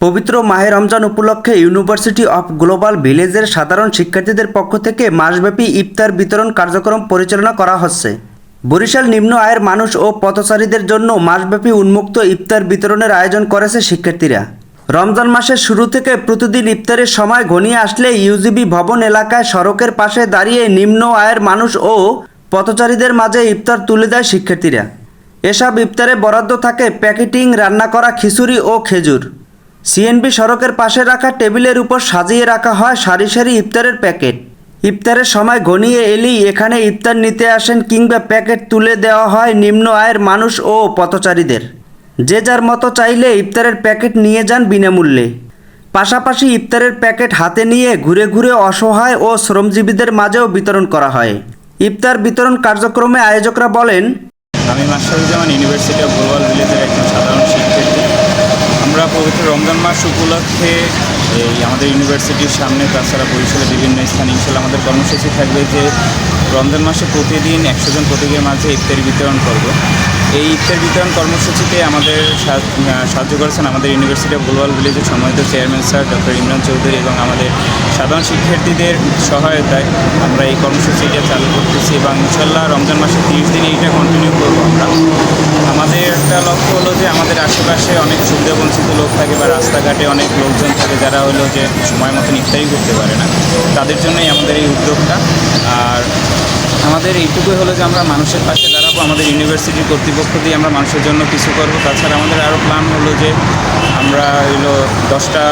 পবিত্র মাহে রমজান উপলক্ষে ইউনিভার্সিটি অফ গ্লোবাল ভিলেজের সাধারণ শিক্ষার্থীদের পক্ষ থেকে মাসব্যাপী ইফতার বিতরণ কার্যক্রম পরিচালনা করা হচ্ছে। বরিশাল নিম্ন আয়ের মানুষ ও পথচারীদের জন্য মাসব্যাপী উন্মুক্ত ইফতার বিতরণের আয়োজন করেছে শিক্ষার্থীরা। রমজান মাসের শুরু থেকে প্রতিদিন ইফতারের সময় ঘনিয়ে আসলে ইউজিবি ভবন এলাকায় সড়কের পাশে দাঁড়িয়ে নিম্ন আয়ের মানুষ ও পথচারীদের মাঝে ইফতার তুলে দেয় শিক্ষার্থীরা। এসব ইফতারে বরাদ্দ থাকে প্যাকেটিং, রান্না করা খিচুড়ি ও খেজুর। সিএনবি সড়কের পাশে রাখা টেবিলের উপর সাজিয়ে রাখা হয় সারি সারি ইফতারের প্যাকেট। ইফতারের সময় ঘনিয়ে এলেই এখানে ইফতার নিতে আসেন কিংবা প্যাকেট তুলে দেওয়া হয় নিম্ন আয়ের মানুষ ও পথচারীদের। যে যার মতো চাইলে ইফতারের প্যাকেট নিয়ে যান বিনামূল্যে। পাশাপাশি ইফতারের প্যাকেট হাতে নিয়ে ঘুরে ঘুরে অসহায় ও শ্রমজীবীদের মাঝেও বিতরণ করা হয়। ইফতার বিতরণ কার্যক্রমে আয়োজকরা বলেন, আমি মাস্টারুজ্জামান ইউনিভার্সিটি অফ গ্লোবাল ভিলেজের একজন সাধারণ শিক্ষার্থী। আমরা পবিত্র রমজান মাস উপলক্ষে আমাদের ইউনিভার্সিটির সামনে, তাছাড়া বরিশালের বিভিন্ন স্থানে ইনশাল্লাহ আমাদের কর্মসূচি থাকবে যে রমজান মাসে প্রতিদিন 100 জন প্রতীকের মাঝে ইফতারি বিতরণ করব। এই ইফতার বিতরণ কর্মসূচিতে আমাদের সাহায্য করেছেন আমাদের ইউনিভার্সিটি অফ গ্লোবাল ভিলেজের সম্মানিত chairman sir doctor Imran Chowdhury এবং আমাদের সাধারণ শিক্ষার্থীদের সহায়তায় আমরা এই কর্মসূচিটা চালু করতেছি এবং ইনশাল্লাহ রমজান মাসে 30 দিন এইটা কন্টিনিউ করবো। আমাদের একটা লক্ষ্য হলো যে আমাদের আশেপাশে অনেক সুবিধাবঞ্চিত লোক থাকে বা রাস্তাঘাটে অনেক লোকজন থাকে যারা হলো যে সময় মতন ইফতারি করতে পারে না, তাদের জন্যই আমাদের এই উদ্যোগটা। আর আমাদের এইটুকুই হলো যে আমরা মানুষের পাশে দাঁড়াবো, আমাদের ইউনিভার্সিটির কর্তৃপক্ষ দিয়ে আমরা মানুষের জন্য কিছু করবো। তাছাড়া আমাদের আরও প্ল্যান হলো যে আমরা হলো 10টা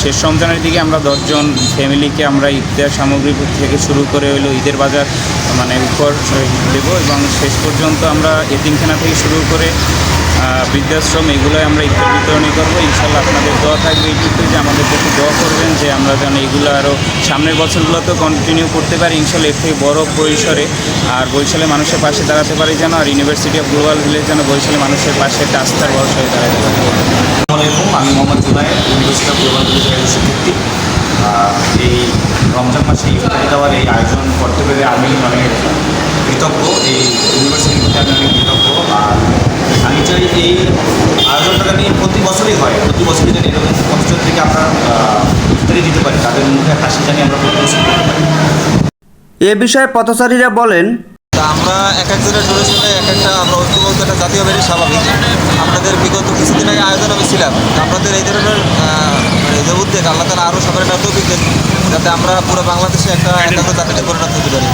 শেষ রমজানের দিকে আমরা 10 জন ফ্যামিলিকে আমরা ইফতার সামগ্রী থেকে শুরু করে হলো ঈদের বাজার উপর দেবো এবং শেষ পর্যন্ত আমরা এতিমখানা থেকে শুরু করে বৃদ্ধাশ্রম এগুলোই আমরা ইফতার বিতরণী করবো। ইনশাল্লাহ আপনাদের দোয়া থাকবে এইটুকুই যে আমাদের প্রতি দোয়া করবেন যে আমরা যেন এইগুলো আরও সামনের বছরগুলোতেও কন্টিনিউ করতে পারি ইনশাল্লাহ, এর থেকে বড় পরিসরে। আর বরিশালের মানুষের পাশে দাঁড়াতে পারি যেন, আর ইউনিভার্সিটি অফ গ্লোবাল ভিলেজ যেন বরিশালের মানুষের পাশে একটা আস্থার ভরসা হয়ে দাঁড়াতে পারে। আমি Mohammad Junayed, university of global ভিলেজের একজন শিক্ষার্থী। এই রমজান মাসে ইফতারি দেওয়ার এই আয়োজন করতে পেরে আমি অনেক কৃতজ্ঞ, এই ইউনিভার্সিটির প্রতি আমি অনেক কৃতজ্ঞ। আর আমি চাই এই আয়োজনটা আমি প্রতি বছরই হয়, প্রতি বছরই জানি এরকম 50 জন থেকে আমরা ইফতারি দিতে পারি, তাদের মুখে হাসি জানি আমরা প্রতি বছর দিতে পারি। এ বিষয়ে পথচারীরা বলেন, আমরা এক একজনের ডোনেশনে একটা আমরা ঐক্যবদ্ধ একটা জাতীয় বেরি স্বাভাবিক। আপনাদের বিগত কিছুদিন আগে আয়োজন আমি ছিলাম, আপনাদের এই ধরনের যে উদ্যোগ আল্লাহ তাআলা আরও সবার একটা তৌফিক দেন যাতে আমরা পুরো বাংলাদেশে একটা একাত্ম জাতিতে পরিণত হতে পারি।